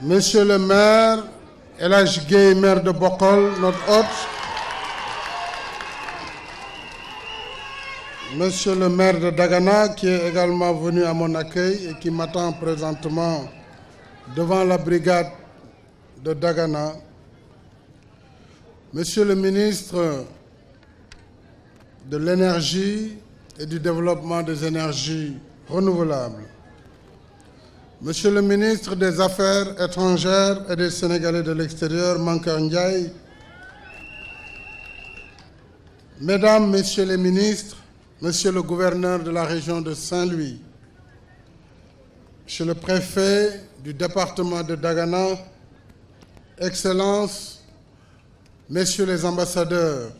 Monsieur le maire, El Hadj Gueye, maire de Bokhol, notre hôte. Monsieur le maire de Dagana, qui est également venu à mon accueil et qui m'attend présentement devant la brigade de Dagana. Monsieur le ministre de l'Énergie et du Développement des énergies renouvelables. Monsieur le ministre des Affaires étrangères et des Sénégalais de l'extérieur, Mankeur Ndiaye. Mesdames, Messieurs les ministres, Monsieur le gouverneur de la région de Saint-Louis, Monsieur le préfet du département de Dagana, Excellences, Messieurs les ambassadeurs,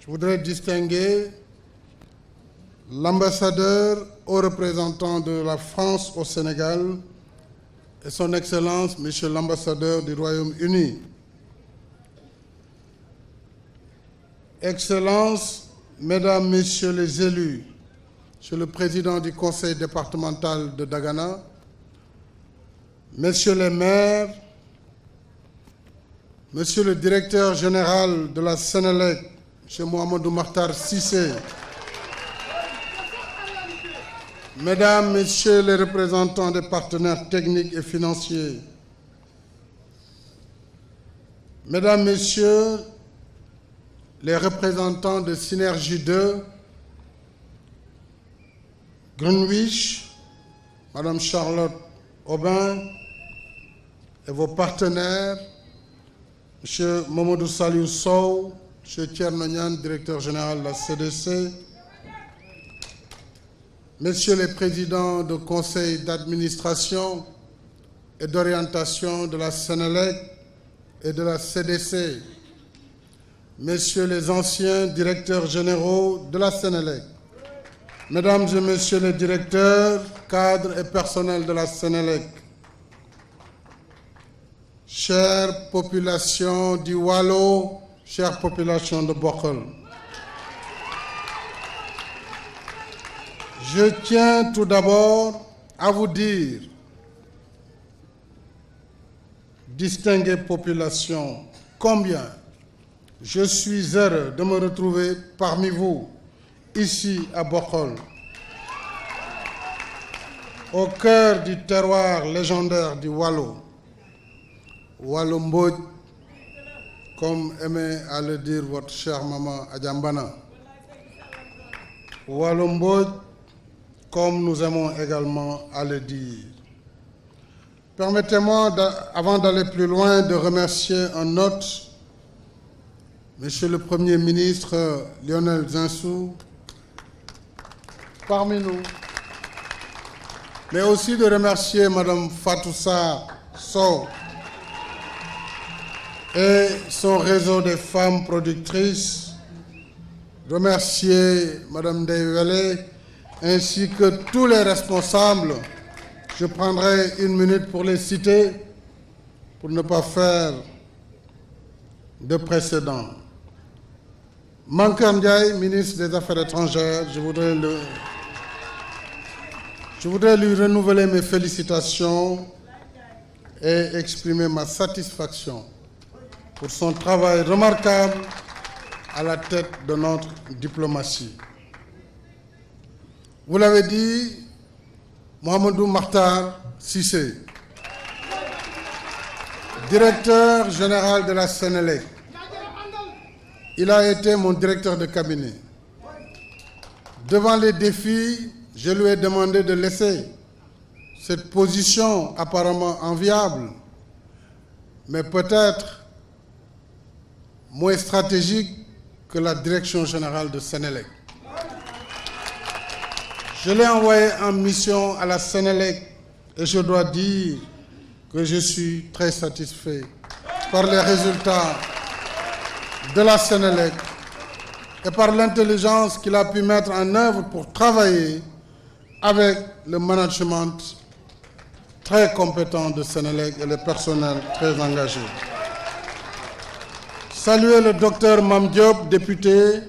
je voudrais distinguer l'ambassadeur haut représentant de la France au Sénégal et son Excellence, Monsieur l'ambassadeur du Royaume-Uni. Excellences, Mesdames, Messieurs les élus, Monsieur le président du conseil départemental de Dagana, Messieurs les maires, Monsieur le directeur général de la Sénélec, M. Mohamedou Makhtar Cissé, Mesdames, Messieurs les représentants des partenaires techniques et financiers, Mesdames, Messieurs les représentants de Synergie 2, Greenwich, Madame Charlotte Aubin et vos partenaires, M. Mamadou Saliou Sow, M. Thierno Niane, directeur général de la CDC, Messieurs les présidents de conseil d'administration et d'orientation de la Sénélec et de la CDC, Messieurs les anciens directeurs généraux de la Sénélec, Mesdames et Messieurs les directeurs, cadres et personnels de la Sénélec, chère population du Waalo, chère population de Bokhol, je tiens tout d'abord à vous dire, distinguée population, combien je suis heureux de me retrouver parmi vous, ici à Bokhol, au cœur du terroir légendaire du Waalo. Waalo Mbodj, comme aimait à le dire votre chère maman Adjambana. Waalo Mbodj, comme nous aimons également à le dire. Permettez-moi, avant d'aller plus loin, de remercier un hôte, Monsieur le Premier ministre Lionel Zinsou, parmi nous, mais aussi de remercier Madame Fatoussa Sow et son réseau des femmes productrices, remercier Madame Deyvele, ainsi que tous les responsables. Je prendrai une minute pour les citer, pour ne pas faire de précédent. Mankeur Ndiaye, ministre des Affaires étrangères, je voudrais lui renouveler mes félicitations et exprimer ma satisfaction pour son travail remarquable à la tête de notre diplomatie. Vous l'avez dit, Mohamedou Makhtar Cissé, directeur général de la Sénélec. Il a été mon directeur de cabinet. Devant les défis, je lui ai demandé de laisser cette position apparemment enviable, mais peut-être moins stratégique que la direction générale de Sénélec. Je l'ai envoyé en mission à la Sénélec et je dois dire que je suis très satisfait par les résultats de la Sénélec et par l'intelligence qu'il a pu mettre en œuvre pour travailler avec le management très compétent de Sénélec et le personnel très engagé. Saluer le docteur Mame Diop, député,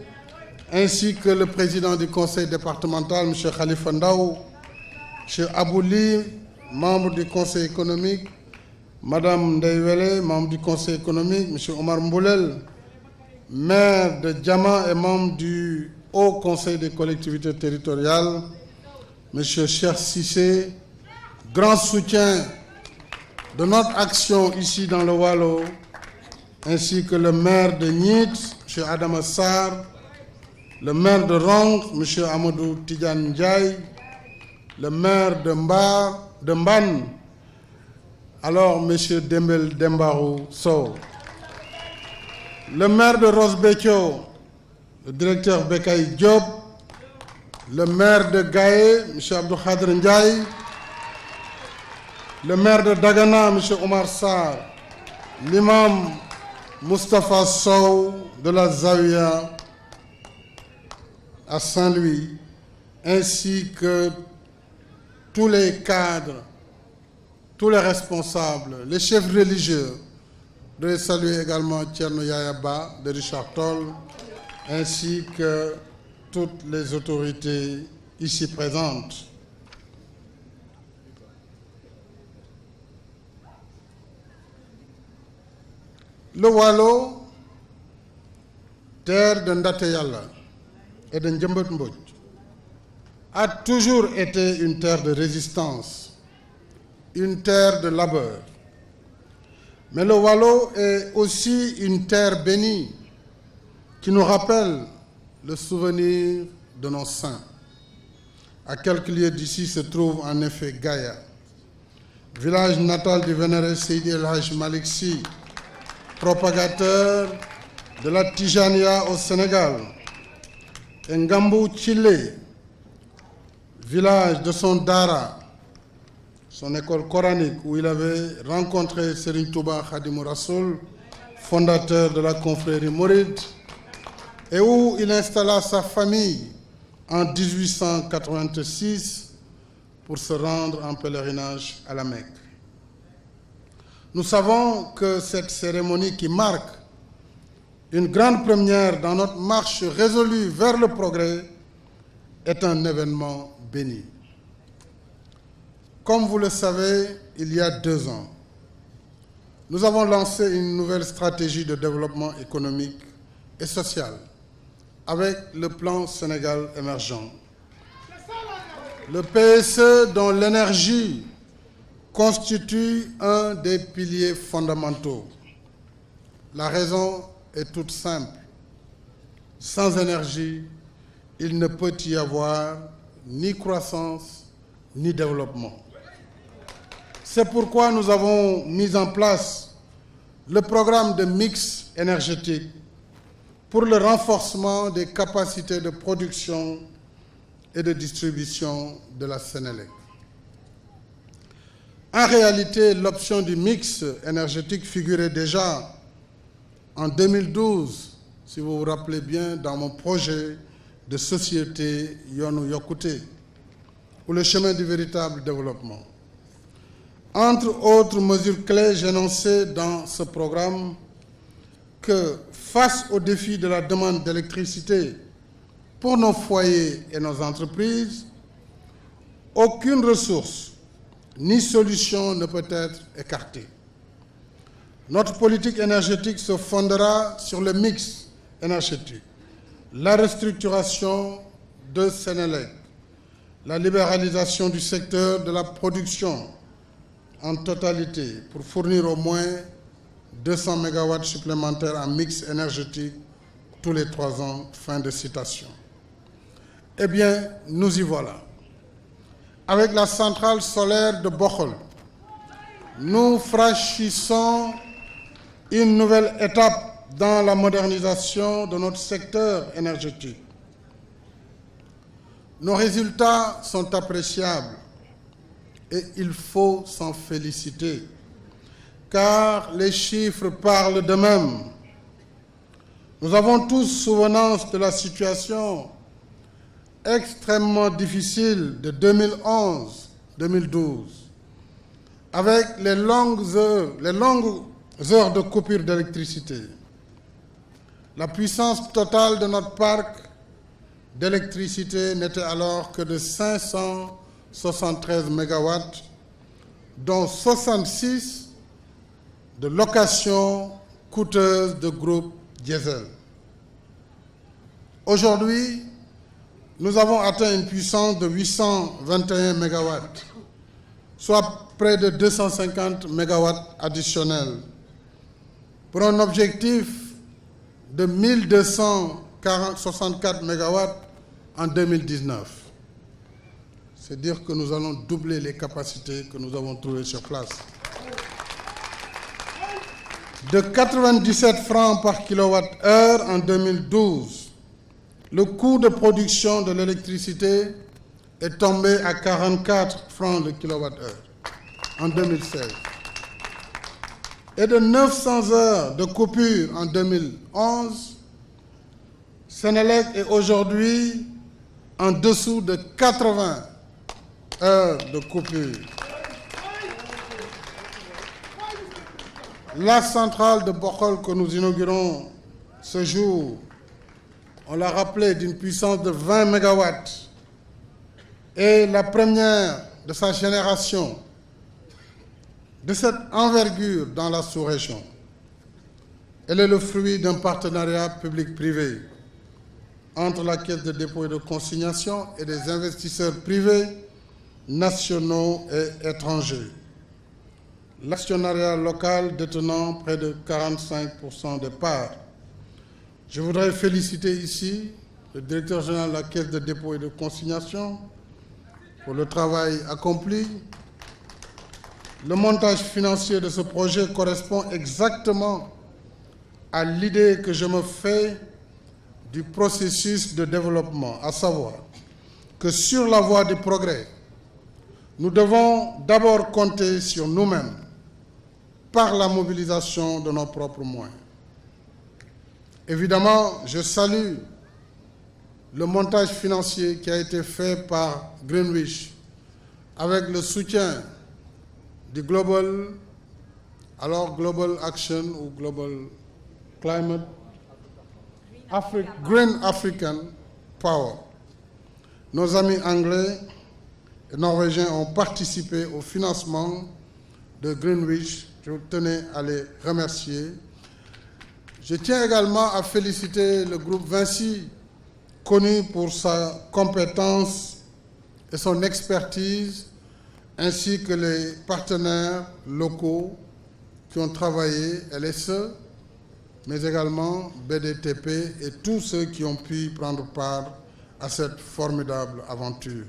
ainsi que le président du conseil départemental, M. Khalifa Ndao, M. Abouli, membre du conseil économique, Madame Ndeiwele, membre du Conseil économique, M. Omar Mboulel, maire de Diama et membre du Haut Conseil des collectivités territoriales, M. Cheikh Cissé, grand soutien de notre action ici dans le Waalo, ainsi que le maire de Nit, M. Adama Sarr, le maire de Rong, M. Amadou Tidiane Ndiaye, le maire de Mban, alors M. Dembel Dembarou Sow, le maire de Rosbekio, le directeur Bekay Diop, le maire de Gaé, M. Abdou Khadr Ndiaye, le maire de Dagana, M. Omar Sarr, l'imam Moustapha Sow de la Zawiya à Saint-Louis, ainsi que tous les cadres, tous les responsables, les chefs religieux. Je vais saluer également Thierno Yayaba de Richard Toll, ainsi que toutes les autorités ici présentes. Le Waalo, terre de Ndate Yalla et de Ndiambot Mbodj, a toujours été une terre de résistance, une terre de labeur. Mais le Waalo est aussi une terre bénie qui nous rappelle le souvenir de nos saints. À quelques lieues d'ici se trouve en effet Gaïa, village natal du vénéré Seydi El Hadj Malick Sy, propagateur de la Tijania au Sénégal, et Ngambou Chile, village de son Dara, son école coranique où il avait rencontré Serigne Touba Khadimou Rassoul, fondateur de la confrérie mouride, et où il installa sa famille en 1886 pour se rendre en pèlerinage à la Mecque. Nous savons que cette cérémonie qui marque une grande première dans notre marche résolue vers le progrès est un événement béni. Comme vous le savez, il y a 2 ans, nous avons lancé une nouvelle stratégie de développement économique et social avec le plan Sénégal émergent. Le PSE dont l'énergie constitue un des piliers fondamentaux. La raison est toute simple. Sans énergie, il ne peut y avoir ni croissance ni développement. C'est pourquoi nous avons mis en place le programme de mix énergétique pour le renforcement des capacités de production et de distribution de la Sénélec. En réalité, l'option du mix énergétique figurait déjà en 2012, si vous vous rappelez bien, dans mon projet de société Yoonu Yokkute, ou le chemin du véritable développement. Entre autres mesures clés, j'énonçais dans ce programme que face au défi de la demande d'électricité pour nos foyers et nos entreprises, aucune ressource ni solution ne peut être écartée. Notre politique énergétique se fondera sur le mix énergétique, la restructuration de Sénélec, la libéralisation du secteur de la production en totalité pour fournir au moins 200 MW supplémentaires en mix énergétique tous les 3 ans. Fin de citation. Eh bien, nous y voilà. Avec la centrale solaire de Bokhol, nous franchissons une nouvelle étape dans la modernisation de notre secteur énergétique. Nos résultats sont appréciables et il faut s'en féliciter, car les chiffres parlent d'eux-mêmes. Nous avons tous souvenance de la situation extrêmement difficile de 2011-2012, avec les longues heures de coupure d'électricité. La puissance totale de notre parc d'électricité n'était alors que de 573 MW, dont 66 de location coûteuse de groupes diesel. Aujourd'hui, nous avons atteint une puissance de 821 MW, soit près de 250 MW additionnels, pour un objectif de 1264 MW en 2019. C'est dire que nous allons doubler les capacités que nous avons trouvées sur place. De 97 francs par kWh en 2012, le coût de production de l'électricité est tombé à 44 francs le kilowattheure en 2016. Et de 900 heures de coupure en 2011, Senelec est aujourd'hui en dessous de 80 heures de coupure. La centrale de Bokhol que nous inaugurons ce jour, on l'a rappelé, d'une puissance de 20 MW, est la première de sa génération de cette envergure dans la sous-région. Elle est le fruit d'un partenariat public-privé entre la Caisse de dépôt et de consignation et des investisseurs privés, nationaux et étrangers. L'actionnariat local détenant près de 45% des parts. Je voudrais féliciter ici le directeur général de la Caisse de dépôt et de consignation pour le travail accompli. Le montage financier de ce projet correspond exactement à l'idée que je me fais du processus de développement, à savoir que sur la voie du progrès, nous devons d'abord compter sur nous-mêmes par la mobilisation de nos propres moyens. Évidemment, je salue le montage financier qui a été fait par Greenwich avec le soutien du Global Action ou Global Climate, Green African Power. Nos amis anglais et norvégiens ont participé au financement de Greenwich. Je tenais à les remercier. Je tiens également à féliciter le groupe Vinci, connu pour sa compétence et son expertise, ainsi que les partenaires locaux qui ont travaillé, LSE, mais également BDTP et tous ceux qui ont pu prendre part à cette formidable aventure.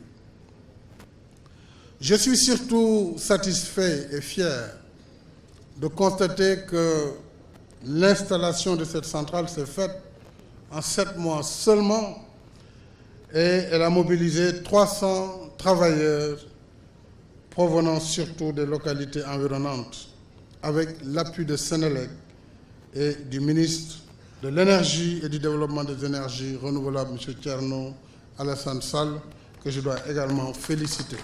Je suis surtout satisfait et fier de constater que l'installation de cette centrale s'est faite en 7 mois seulement et elle a mobilisé 300 travailleurs provenant surtout des localités environnantes avec l'appui de Senelec et du ministre de l'Énergie et du Développement des énergies renouvelables, M. Thierno Alassane Sall, que je dois également féliciter.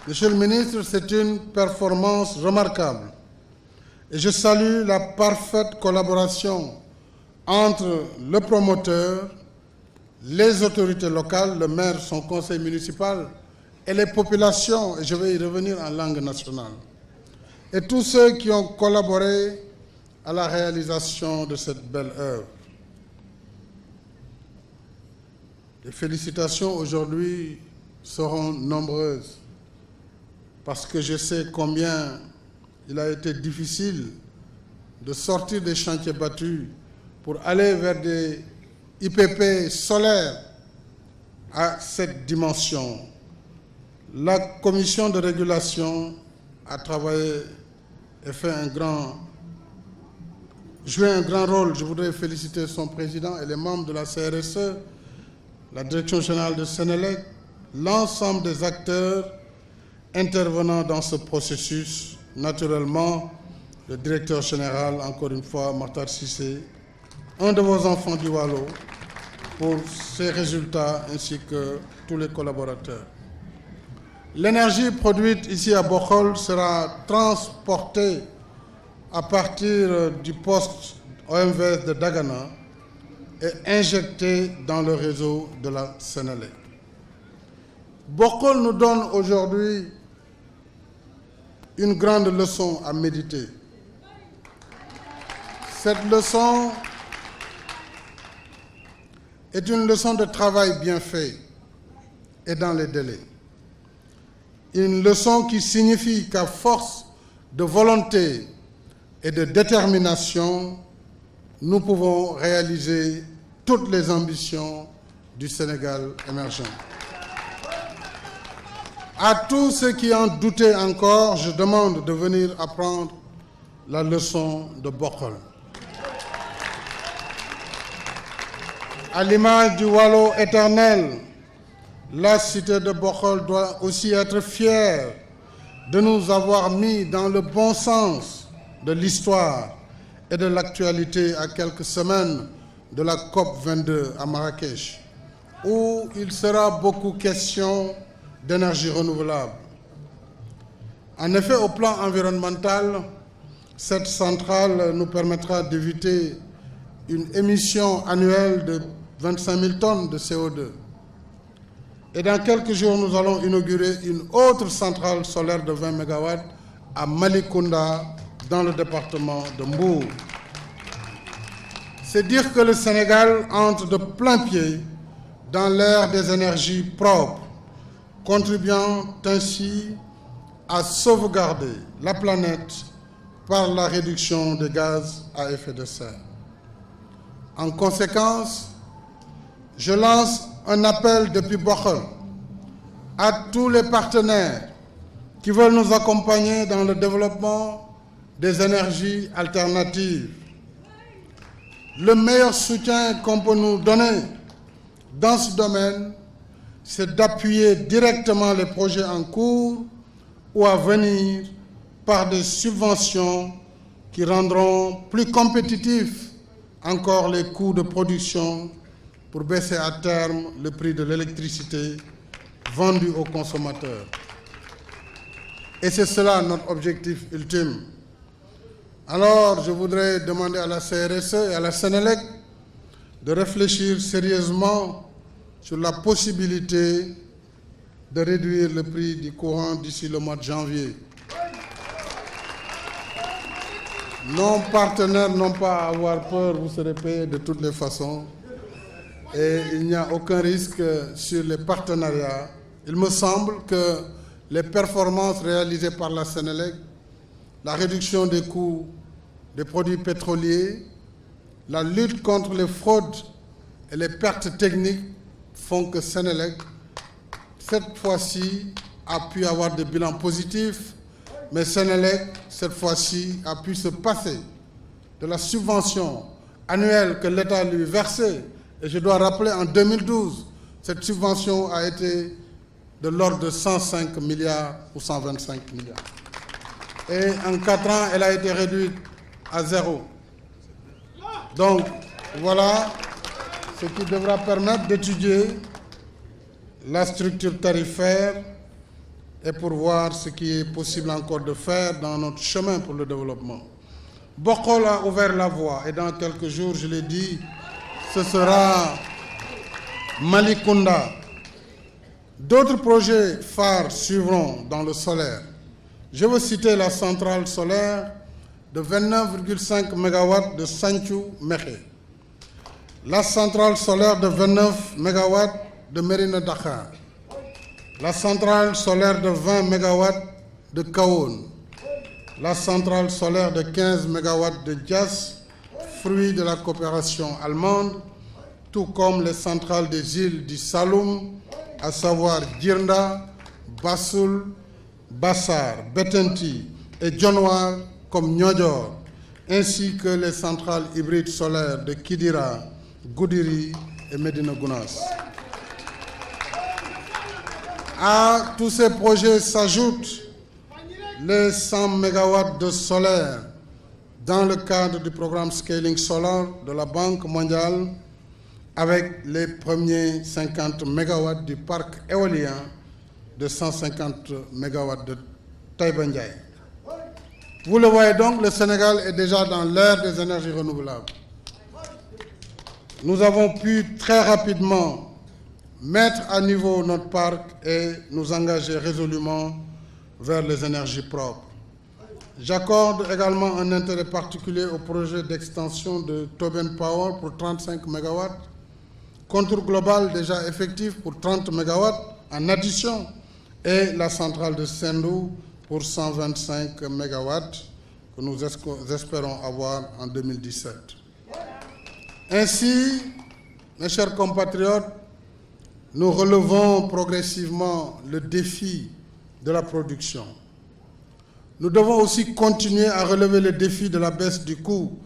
Monsieur le ministre, c'est une performance remarquable. Et je salue la parfaite collaboration entre le promoteur, les autorités locales, le maire, son conseil municipal et les populations, et je vais y revenir en langue nationale, et tous ceux qui ont collaboré à la réalisation de cette belle œuvre. Les félicitations aujourd'hui seront nombreuses parce que je sais combien il a été difficile de sortir des chantiers battus pour aller vers des IPP solaires à cette dimension. La commission de régulation a travaillé et joué un grand rôle. Je voudrais féliciter son président et les membres de la CRSE, la direction générale de Senelec, l'ensemble des acteurs intervenant dans ce processus. Naturellement, le directeur général, encore une fois, Makhtar Cissé, un de vos enfants du Wallo, pour ces résultats, ainsi que tous les collaborateurs. L'énergie produite ici à Bokhol sera transportée à partir du poste OMVS de Dagana et injectée dans le réseau de la Senelec. Bokhol nous donne aujourd'hui une grande leçon à méditer. Cette leçon est une leçon de travail bien fait et dans les délais. Une leçon qui signifie qu'à force de volonté et de détermination, nous pouvons réaliser toutes les ambitions du Sénégal émergent. À tous ceux qui en doutaient encore, je demande de venir apprendre la leçon de Bokhol. À l'image du Wallo éternel, la cité de Bokhol doit aussi être fière de nous avoir mis dans le bon sens de l'histoire et de l'actualité à quelques semaines de la COP22 à Marrakech, où il sera beaucoup question d'énergie renouvelable. En effet, au plan environnemental, cette centrale nous permettra d'éviter une émission annuelle de 25 000 tonnes de CO2. Et dans quelques jours, nous allons inaugurer une autre centrale solaire de 20 MW à Malicounda, dans le département de Mbour. C'est dire que le Sénégal entre de plein pied dans l'ère des énergies propres, contribuant ainsi à sauvegarder la planète par la réduction des gaz à effet de serre. En conséquence, je lance un appel depuis Bokhol à tous les partenaires qui veulent nous accompagner dans le développement des énergies alternatives. Le meilleur soutien qu'on peut nous donner dans ce domaine, c'est d'appuyer directement les projets en cours ou à venir par des subventions qui rendront plus compétitifs encore les coûts de production pour baisser à terme le prix de l'électricité vendue aux consommateurs. Et c'est cela notre objectif ultime. Alors, je voudrais demander à la CRSE et à la Sénélec de réfléchir sérieusement sur la possibilité de réduire le prix du courant d'ici le mois de janvier. Nos partenaires n'ont pas à avoir peur, vous serez payés de toutes les façons. Et il n'y a aucun risque sur les partenariats. Il me semble que les performances réalisées par la Sénélec, la réduction des coûts des produits pétroliers, la lutte contre les fraudes et les pertes techniques font que Sénélec, cette fois-ci, a pu avoir des bilans positifs, mais Sénélec, cette fois-ci, a pu se passer de la subvention annuelle que l'État lui versait. Et je dois rappeler, en 2012, cette subvention a été de l'ordre de 105 milliards ou 125 milliards. Et en 4 ans, elle a été réduite à 0. Donc, voilà ce qui devra permettre d'étudier la structure tarifaire et pour voir ce qui est possible encore de faire dans notre chemin pour le développement. Bokhol a ouvert la voie et dans quelques jours, je l'ai dit, ce sera Malicounda. D'autres projets phares suivront dans le solaire. Je veux citer la centrale solaire de 29,5 MW de Santhiou-Mékhé, la centrale solaire de 29 MW de Mérina Dakhar, la centrale solaire de 20 MW de Kahone, la centrale solaire de 15 MW de Dias, fruit de la coopération allemande, tout comme les centrales des îles du Saloum, à savoir Djirnda, Bassoul, Bassar, Betenti et Dionewar comme Niodior, ainsi que les centrales hybrides solaires de Kidira, Goudiri et Médina Gounass. À tous ces projets s'ajoutent les 100 MW de solaire dans le cadre du programme Scaling Solar de la Banque mondiale, avec les premiers 50 MW du parc éolien de 150 MW de Taïba Ndiaye. Vous le voyez donc, le Sénégal est déjà dans l'ère des énergies renouvelables. Nous avons pu très rapidement mettre à niveau notre parc et nous engager résolument vers les énergies propres. J'accorde également un intérêt particulier au projet d'extension de Tobin Power pour 35 MW, contour global déjà effectif pour 30 MW en addition, et la centrale de Sendou pour 125 MW que nous espérons avoir en 2017. Ainsi, mes chers compatriotes, nous relevons progressivement le défi de la production. Nous devons aussi continuer à relever le défi de la baisse du coût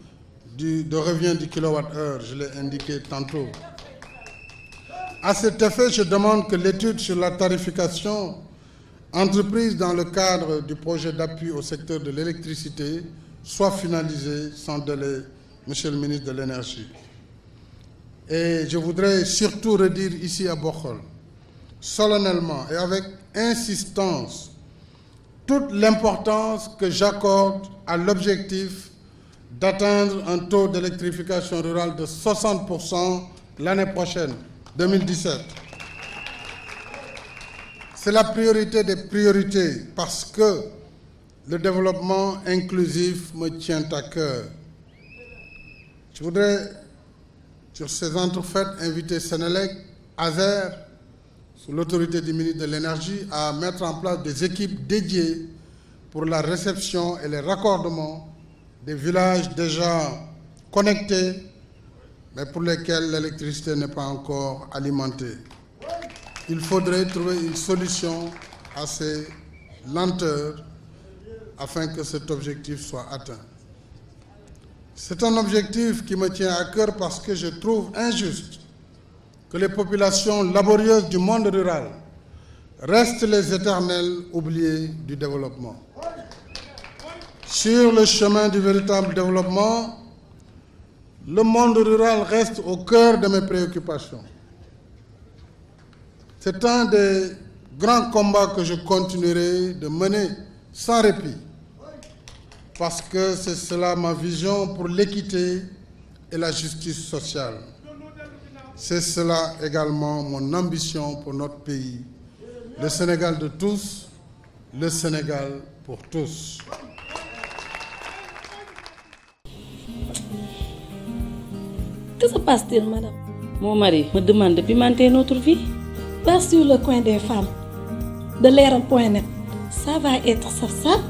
de revient du kilowattheure, je l'ai indiqué tantôt. À cet effet, je demande que l'étude sur la tarification entreprise dans le cadre du projet d'appui au secteur de l'électricité soit finalisée sans délai, Monsieur le ministre de l'Énergie. Et je voudrais surtout redire ici à Bokhol, solennellement et avec insistance, toute l'importance que j'accorde à l'objectif d'atteindre un taux d'électrification rurale de 60% l'année prochaine, 2017. C'est la priorité des priorités parce que le développement inclusif me tient à cœur. Je voudrais, sur ces entrefaites, inviter Senelec, ASER, sous l'autorité du ministre de l'Énergie, à mettre en place des équipes dédiées pour la réception et les raccordements des villages déjà connectés, mais pour lesquels l'électricité n'est pas encore alimentée. Il faudrait trouver une solution à ces lenteurs afin que cet objectif soit atteint. C'est un objectif qui me tient à cœur parce que je trouve injuste que les populations laborieuses du monde rural restent les éternels oubliés du développement. Sur le chemin du véritable développement, le monde rural reste au cœur de mes préoccupations. C'est un des grands combats que je continuerai de mener sans répit, parce que c'est cela ma vision pour l'équité et la justice sociale. C'est cela également mon ambition pour notre pays, le Sénégal de tous, le Sénégal pour tous. Que se passe-t-il, madame? Mon mari me demande de pimenter notre vie. Pas sur le coin des femmes, de leral.net. Ça va être ça.